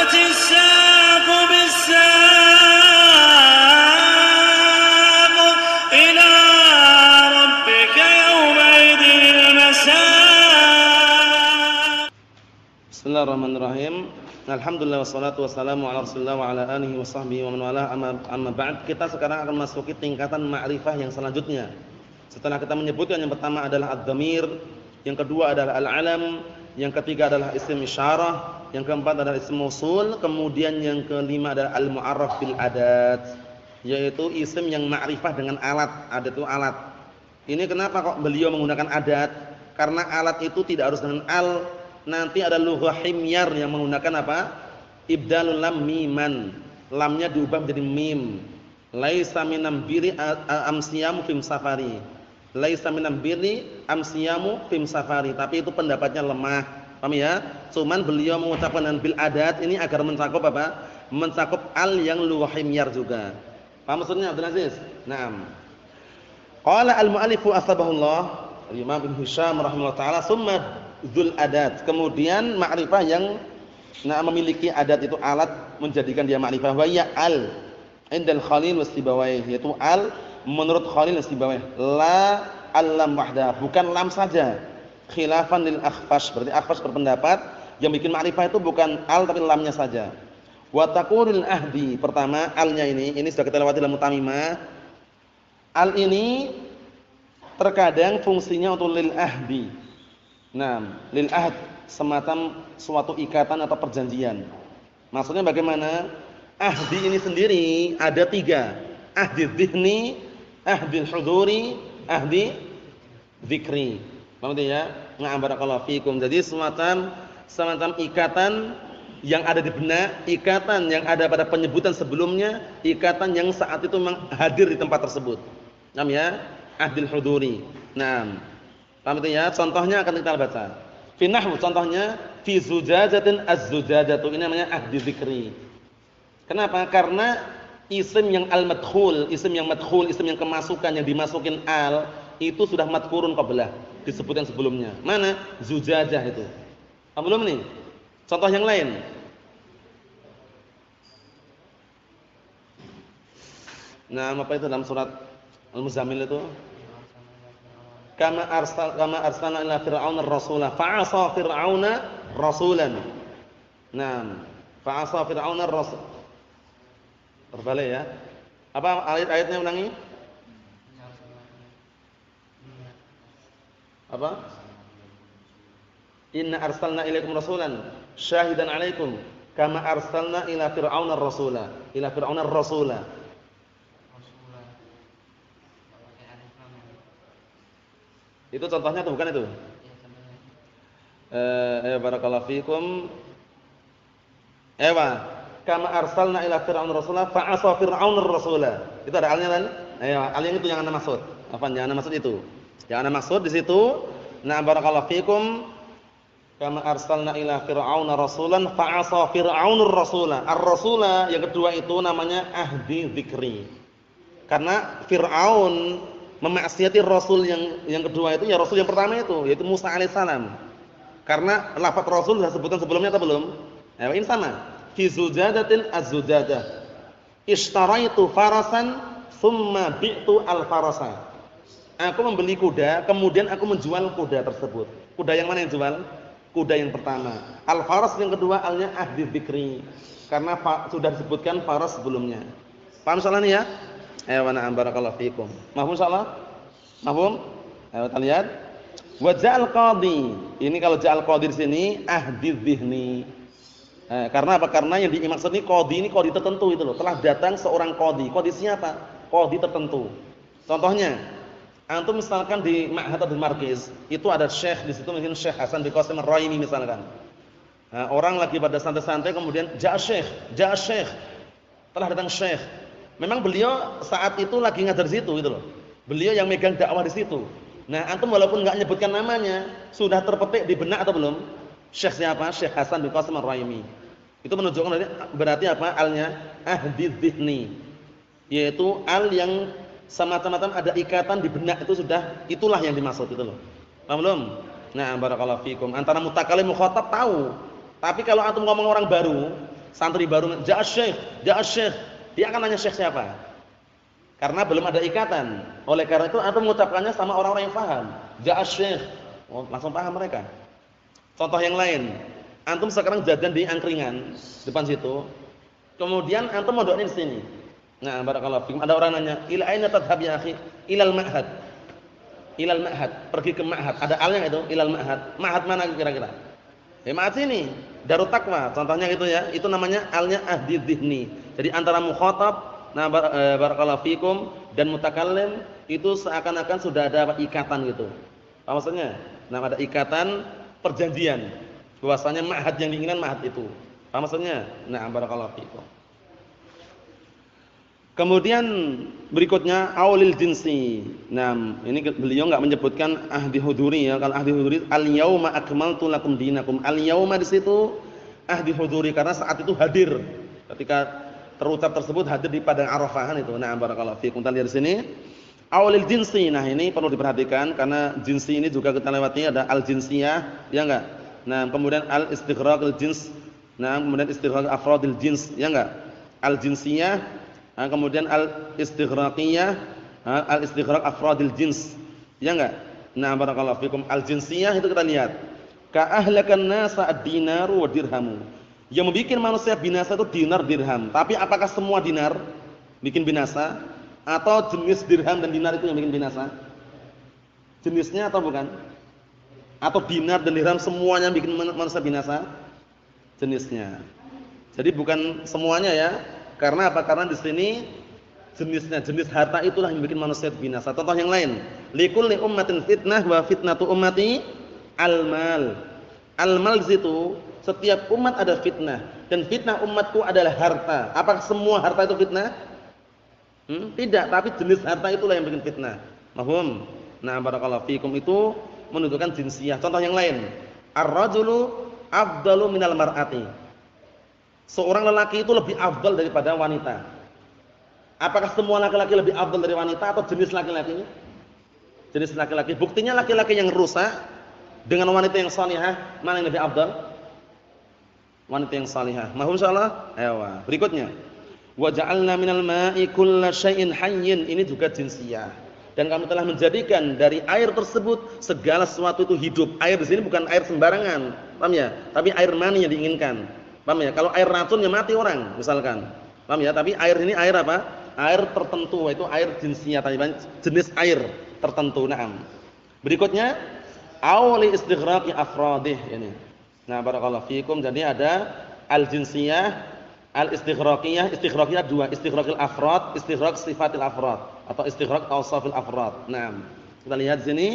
والتفت الساق بالساق إلى ربك يومئذ المساق. Bismillahirrahmanirrahim. Alhamdulillah wassalatu wassalamu ala Rasulillah wa ala alihi wa sahbihi wa man walah, amma ba'd. Kita sekarang akan masuki tingkatan ma'rifah yang selanjutnya. Setelah kita menyebutkan yang pertama adalah ad-dhamir, yang kedua adalah al-alam, yang ketiga adalah isim isyarah, yang keempat adalah isim mausul, kemudian yang kelima adalah al-mu'arraf bil adat, yaitu isim yang ma'rifah dengan alat. Adat itu alat. Ini kenapa kok beliau menggunakan adat? Karena alat itu tidak harus dengan al. Nanti ada lughah himyar yang menggunakan apa? Ibdalul lam miman. Lamnya diubah menjadi mim. Laisa minam biri amsiyamu fim safari. Laisa minam biri amsiyamu fim safari. Tapi itu pendapatnya lemah. Paham ya? Cuman beliau mengucapkan dengan bil adat ini agar mencakup apa? Mencakup al yang lughah himyar juga. Paham maksudnya Abdul Aziz? Naam. Qala al-mu'allifu asbahullah, Imam Ibn Hisham rahimahullah taala, summa dzul adat, kemudian ma'rifah yang memiliki adat itu alat menjadikan dia ma'rifah. Wa ya al indal Khalil wastibawai, yaitu al menurut Khalil wastibawai, la al-lam wahda, bukan lam saja. Khilafan lil Akhfash, berarti Akhfash berpendapat yang bikin ma'rifah itu bukan al tapi lamnya saja. Wa taqulul ahdi, pertama alnya ini sudah kita lewati dalam mutamimah. Al ini terkadang fungsinya untuk lil ahdi. Nah, lil ahd, semacam suatu ikatan atau perjanjian. Maksudnya bagaimana? Ahdi ini sendiri ada tiga. Ahdi dzihni, ahdi huduri, ahdi dzikri. Paham ya? Na'am barakallahu fikum. Jadi semacam ikatan yang ada di benak, ikatan yang ada pada penyebutan sebelumnya, ikatan yang saat itu memang hadir di tempat tersebut. Paham ya? Ahdil huduri. Naam. Paham itu ya? Contohnya akan kita baca. Fi nahwu, contohnya fi zujajatin az-zujajatu, ini namanya ahdi dzikri. Kenapa? Karena isim yang al-madkhul, isim yang kemasukan, yang dimasukin al, itu sudah madkurun qablah, disebutkan sebelumnya. Mana? Zujajah itu. Paham belum nih? Contoh yang lain. Nah, apa itu dalam surat Al-Muzammil itu? Kama arsalna ila fir'auna ar-rasula fa'asa fir'auna rasulan. Naam, fa'asa fir'auna ar-rasul. Terbalik ya. Apa ayat-ayatnya ulangi? Apa? Inna arsalna ilaikum rasulan syahidan 'alaikum kama arsalna ila fir'auna ar-rasula. Ila fir'auna ar-rasula. Itu contohnya atau bukan itu? Barakallahu fikum. Kama arsalna ila fir'auna rasula fa'asa fir'auna rasula. Itu ada alnya kan? Al yang itu yang ana maksud. Apa yang ana maksud itu? Yang ana maksud di situ, na barakallahu fikum, kama arsalna ila fir'auna rasulan fa'asa fir'aunur rasula. Ar-rasula yang kedua itu namanya ahdi dzikri. Karena Fir'aun memaksiati Rasul yang kedua itu, ya Rasul yang pertama itu, yaitu Musa alaihissalam. Karena lafaz Rasul sudah sebutan sebelumnya atau belum? Ini sama. Fi zujadatin az-zujadah. Ishtaraitu farasan thumma bi'tu al-farasa. Aku membeli kuda, kemudian aku menjual kuda tersebut. Kuda yang mana yang jual? Kuda yang pertama. Al-faras yang kedua, alnya ahdi dzikri. Karena sudah disebutkan faras sebelumnya. Paham soal ini ya? Wa na'am barakallahu fikum. Mahfum insyaallah? Mahfum? Ayo kita lihat. Wa ja'al qadhi. Ini kalau ja'al qadhi di sini ahdi dzihni. Karena apa? Karena yang dimaksud ini qadhi tertentu itu loh. Telah datang seorang qadhi. Qadhi siapa? Qadhi tertentu. Contohnya, antum misalkan di Ma'had Abdul Marqiz, itu ada syekh di situ, mungkin Syekh Hasan bin Qasim Ar-Raimi misalkan. Orang lagi pada santai-santai kemudian ja'a syekh. Telah datang syekh. Memang beliau saat itu lagi ngajar di situ gitu loh. Beliau yang megang dakwah di situ. Nah, antum walaupun enggak nyebutkan namanya, sudah terpetik di benak atau belum? Syekh siapa? Syekh Hasan bin Qasim Ar-Raimi. Itu menunjukkan berarti apa? Alnya ahdi dzihni. Yaitu al yang semacam-macam ada ikatan di benak, itu sudah, itulah yang dimaksud itu loh. Paham belum? Nah, barakallahu fikum. Antara mutakallim mukhatab tahu. Tapi kalau antum ngomong orang baru, Santri baru, ja'a syekh, ja'a syekh. Dia akan nanya syekh siapa? Karena belum ada ikatan. Oleh karena itu antum mengucapkannya sama orang-orang yang paham. Ja'a syekh. Oh, langsung paham mereka. Contoh yang lain. Antum sekarang jajan di angkringan depan situ. Kemudian antum mondoknya di sini. Nah, barakallahu fikum. Ada orang nanya, "Ila aina tadhhab ya akhi?" "Ilal ma'had." Ilal ma'had, pergi ke ma'had. Ada alnya itu, ilal ma'had. Ma'had mana kira-kira? Ma'had sini. Darut Taqwa. Contohnya gitu ya. Itu namanya alnya ahdi dzihni. Jadi antara mukhatab, nah barakallahu fikum, dan mutakallim itu seakan-akan sudah ada ikatan gitu. Apa maksudnya? Nah, ada ikatan perjanjian. Bahwasanya ma'had yang diinginkan ma'had itu. Apa maksudnya? Nah, barakallahu fikum. Kemudian berikutnya aulil jinsi. Nah, ini beliau enggak menyebutkan ahdi huduri ya. Kalau ahdi huduri al-yauma akmaltu lakum dinakum. Al-yauma di situ ahdi huduri karena saat itu hadir. Ketika terucap tersebut hadir di padang Arafahan itu. Nah, barakallahu fikum. Kita lihat di sini. Aulil jinsi. Nah, ini perlu diperhatikan karena jinsi ini juga kita lewati ada al-jinsiyah, ya enggak? Nah, kemudian al-istighraqul jins. Nah, kemudian istighraq afradil jins, ya enggak? Al-jinsiyah, kemudian al-istighraqiyah, al-istighraq afradil jins, ya enggak? Nah, barakallahu fikum. Al-jinsiyah itu kita lihat. Ka ahlakan nasa ad-dinaru wa dirhamu. Yang membuat manusia binasa itu dinar dirham. Tapi apakah semua dinar bikin binasa atau jenis dirham dan dinar itu yang bikin binasa? Jenisnya atau bukan? Atau dinar dan dirham semuanya bikin manusia binasa? Jenisnya. Jadi bukan semuanya ya. Karena apa? Karena di sini jenisnya, jenis harta itulah yang bikin manusia binasa. Contoh yang lain, likulli ummatin fitnah wa fitnatu ummati al-mal. Al-mal itu setiap umat ada fitnah dan fitnah umatku adalah harta. Apakah semua harta itu fitnah? Tidak, tapi jenis harta itulah yang bikin fitnah. Mahum. Nah, barakallahu fikum itu menunjukkan jinsiyah. Contoh yang lain, ar-rajulu afdalu minal mar'ati. Seorang lelaki itu lebih afdal daripada wanita. Apakah semua laki-laki lebih afdal dari wanita atau jenis laki-laki? Jenis laki-laki. Buktinya laki-laki yang rusak dengan wanita yang salihah, mana yang lebih afdal? Wanita yang salihah. Mahum insyaallah? Ayo. Berikutnya. Wa ja'alna minal ma'i kulla syai'in hayyin. Ini juga jinsiyah. Dan kami telah menjadikan dari air tersebut segala sesuatu itu hidup. Air di sini bukan air sembarangan, paham ya? Tapi air mani yang diinginkan. Paham ya? Kalau air racun ya mati orang, misalkan. Paham ya? Tapi air ini air apa? Air tertentu, itu air jinsiyah, jenis air tertentu. Naam. Berikutnya auli istighraqi afradih ini. Nah, barakallahu fikum. Jadi ada al-jinsiyah, al-istighraqiyah. Istighraqiyah dua, istighraqil afrad, istighraq sifatil afrad atau istighraq awsafil afrad. Nah, kita lihat di sini.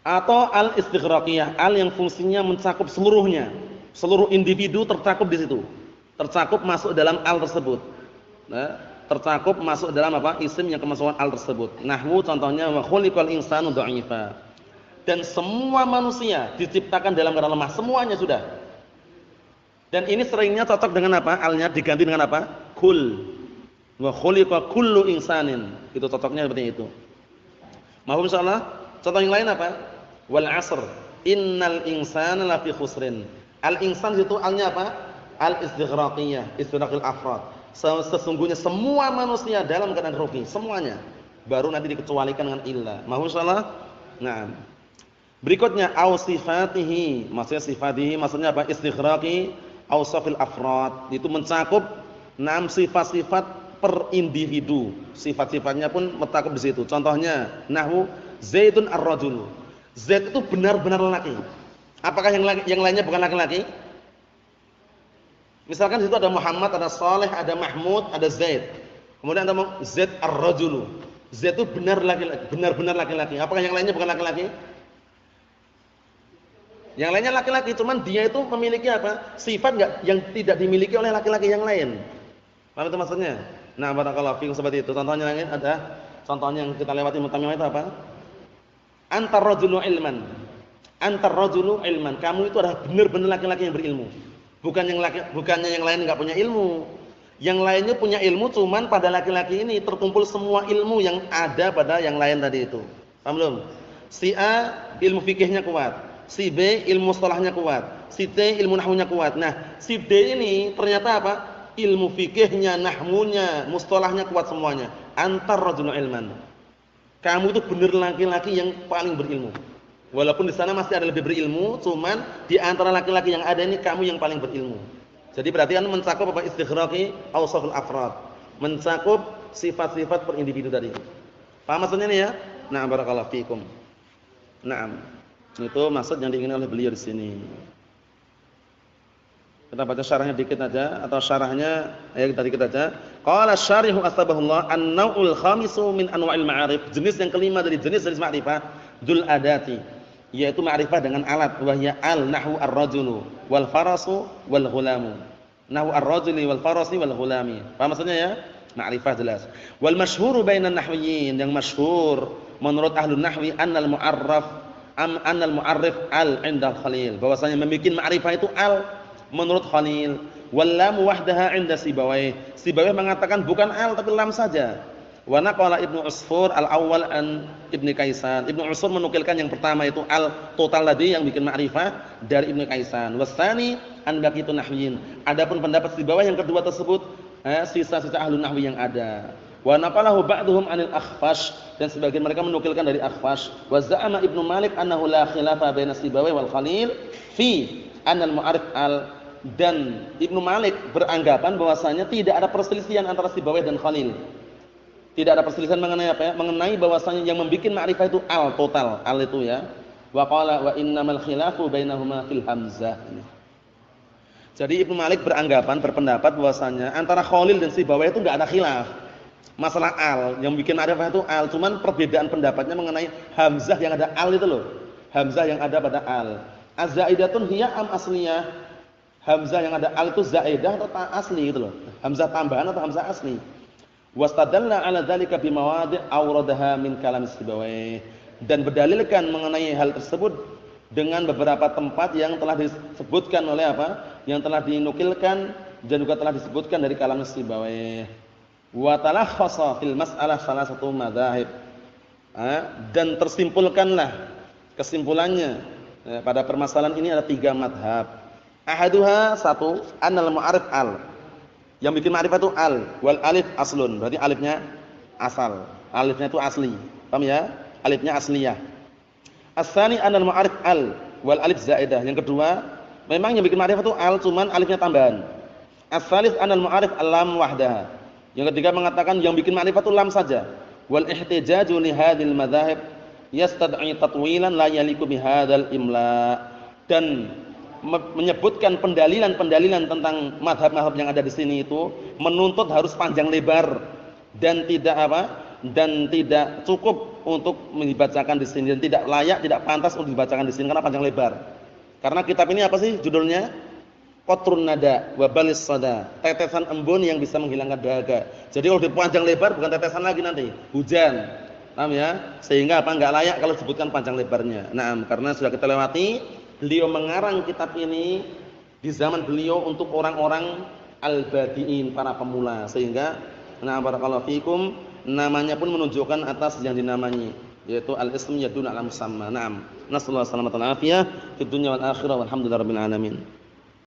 Atau al-istighraqiyah, al yang fungsinya mencakup seluruhnya. Seluruh individu tercakup di situ. Tercakup masuk dalam al tersebut. Nah, tercakup masuk dalam apa? Isim yang kemasukan al tersebut. Nahwu contohnya wa khuliqal insanu dha'ifa. Dan semua manusia diciptakan dalam keadaan lemah, semuanya sudah. Dan ini seringnya cocok dengan apa? Alnya diganti dengan apa? Kul. Wa khuliqa kullu insanin. Itu cocoknya seperti itu. Mahum insyaallah. Contoh yang lain apa? Wal 'asr. Innal insana lafi khusrin. Al-insan itu alnya apa? Al-istighraqiyah, istighraqil afrad. Sesungguhnya semua manusia dalam keadaan rugi, semuanya. Baru nanti dikecualikan dengan illa. Mahum insyaallah. Nah. Berikutnya ausifatihi, maksudnya sifatihi maksudnya apa? Istighraqi awsafil afrad. Itu mencakup 6 sifat-sifat per individu. Sifat-sifatnya pun mencakup di situ. Contohnya nahwu Zaidun ar-rajul. Zaid itu benar-benar lelaki. Apakah yang lainnya bukan laki-laki? Misalkan di situ ada Muhammad, ada Saleh, ada Mahmud, ada Zaid. Kemudian ada Zaid ar-rajul. Zaid itu benar-benar laki-laki. Apakah yang lainnya bukan laki-laki? Yang lainnya laki-laki, cuman dia itu memiliki apa? Sifat yang tidak dimiliki oleh laki-laki yang lain. Paham itu maksudnya? Nah, barakallahu fiikum seperti itu. Contohnya lain ada, contohnya yang kita lewati mutamimah itu apa? Antar rajulu ilman. Antar rajulu ilman. Kamu itu adalah benar-benar laki-laki yang berilmu. Bukannya yang lain enggak punya ilmu. Yang lainnya punya ilmu, cuman pada laki-laki ini terkumpul semua ilmu yang ada pada yang lain tadi itu. Paham belum? Si A ilmu fikihnya kuat. Si B ilmu mustalahnya kuat, si D ilmu nahwunya kuat. Nah, si D ini ternyata apa? Ilmu fikihnya, nahwunya, mustalahnya kuat semuanya. Antar rajulun ilman. Kamu itu benar laki-laki yang paling berilmu. Walaupun di sana masih ada lebih berilmu, cuman di antara laki-laki yang ada ini kamu yang paling berilmu. Jadi berarti kan mencakup apa? Istighraqi awsaful afrad. Mencakup sifat-sifat per individu tadi. Paham maksudnya ini ya? Nah, barakallahu fikum. Naam. Itu maksud yang diinginkan oleh beliau di sini. Kita baca syarahnya dikit aja atau syarahnya ayat tadi kita aja. Qala syarihu asbahullah an-naw'ul khamisu min anwa'il ma'arif. Jenis yang kelima dari jenis ma'rifah dzul adati, yaitu ma'rifah dengan alat, wahya al-nahwu ar-rajulu wal farasu wal ghulamu. Nahwu ar-rajuli wal farasi wal ghulami. Paham maksudnya ya? Ma'rifah jelas. Wal masyhuru bainan nahwiyyin, yang masyhur menurut ahlun nahwi annal mu'arrif al 'inda al-Khalil, bahwasanya membikin ma'rifah itu al menurut Khalil. Wal lam wahdaha 'inda Sibawayh. Sibawayh mengatakan bukan al tapi lam saja. Wa naqala Ibnu Usfur al-awwal an Ibnu Kaisan. Ibnu Usfur menukilkan yang pertama itu al total tadi yang bikin ma'rifah dari Ibnu Kaisan. Wasani an baqitun nahwiyin. Adapun pendapat Sibawayh yang kedua tersebut sisa-sisa ahlun nahwi yang ada. Wa naqalahu ba'dhum 'anil Akhfash, dan sebagian mereka menukilkan dari Akhfash. Wa za'ama Ibnu Malik annahu la khilafa baina Sibawayh wal Khalil fi anal mu'arif al, dan Ibnu Malik beranggapan bahwasanya tidak ada perselisihan antara Sibawayh dan Khalil. Tidak ada perselisihan mengenai apa ya? Mengenai bahwasanya yang membikin ma'rifah itu al total, al itu ya. Wa qala wa innamal khilafu bainahuma fil hamzah. Jadi Ibnu Malik berpendapat bahwasanya antara Khalil dan Sibawayh itu enggak ada khilaf. Masalah al, yang bikin ma'rifah itu al, cuman perbedaan pendapatnya mengenai hamzah yang ada al itu loh. Hamzah yang ada pada al. Az-zaidatun hiya am asliyah? Hamzah yang ada al itu zaidah atau asli gitu loh. Hamzah tambahan atau hamzah asli. Wastadalla 'ala dzalika bi mawadi' awradaha min kalam Sibawayh, dan berdalilkan mengenai hal tersebut dengan beberapa tempat yang telah disebutkan oleh apa? Yang telah dinukilkan dan juga telah disebutkan dari kalam Sibawayh. Wa talakhasa fil mas'alah salah satu madzhab. Dan tersimpulkanlah kesimpulannya pada permasalahan ini ada 3 madhab. Ahaduha, satu, annal mu'arif al, yang bikin ma'rifah itu al, wal alif aslun, berarti alifnya asal, alifnya itu asli, paham ya? Alifnya asliyah. As-tsani annal mu'arif al, wal alif zaidah. Yang kedua, memang yang bikin ma'rifah itu al, cuman alifnya tambahan. As-tsalits annal mu'arif al-lam wahdaha. Yang ketiga mengatakan yang bikin ma'rifah itu lam saja. Wal ihtijaju li hadzal madzahib yastad'i tatwilan la yaliku bi hadzal imla, dan menyebutkan pendalilan tentang mazhab-mazhab yang ada di sini itu menuntut harus panjang lebar dan tidak tidak cukup untuk dibacakan di sini, dan tidak layak, tidak pantas untuk dibacakan di sini karena panjang lebar. Karena kitab ini apa sih judulnya? Qatrun nada wa balis sada, tetesan embun yang bisa menghilangkan dahaga. Jadi kalau dipanjang lebar bukan tetesan lagi nanti, hujan. Paham ya? Sehingga enggak layak kalau disebutkan panjang lebarnya. Nah, karena sudah kita lewati, beliau mengarang kitab ini di zaman beliau untuk orang-orang al-badiin, para pemula, sehingga barakallahu fikum, namanya pun menunjukkan atas yang dinamai, yaitu al-ism yadun ala musamma. Naam. Nasallahu alaihi wasallam fid dunya wal akhirah walhamdulillahirabbil alamin.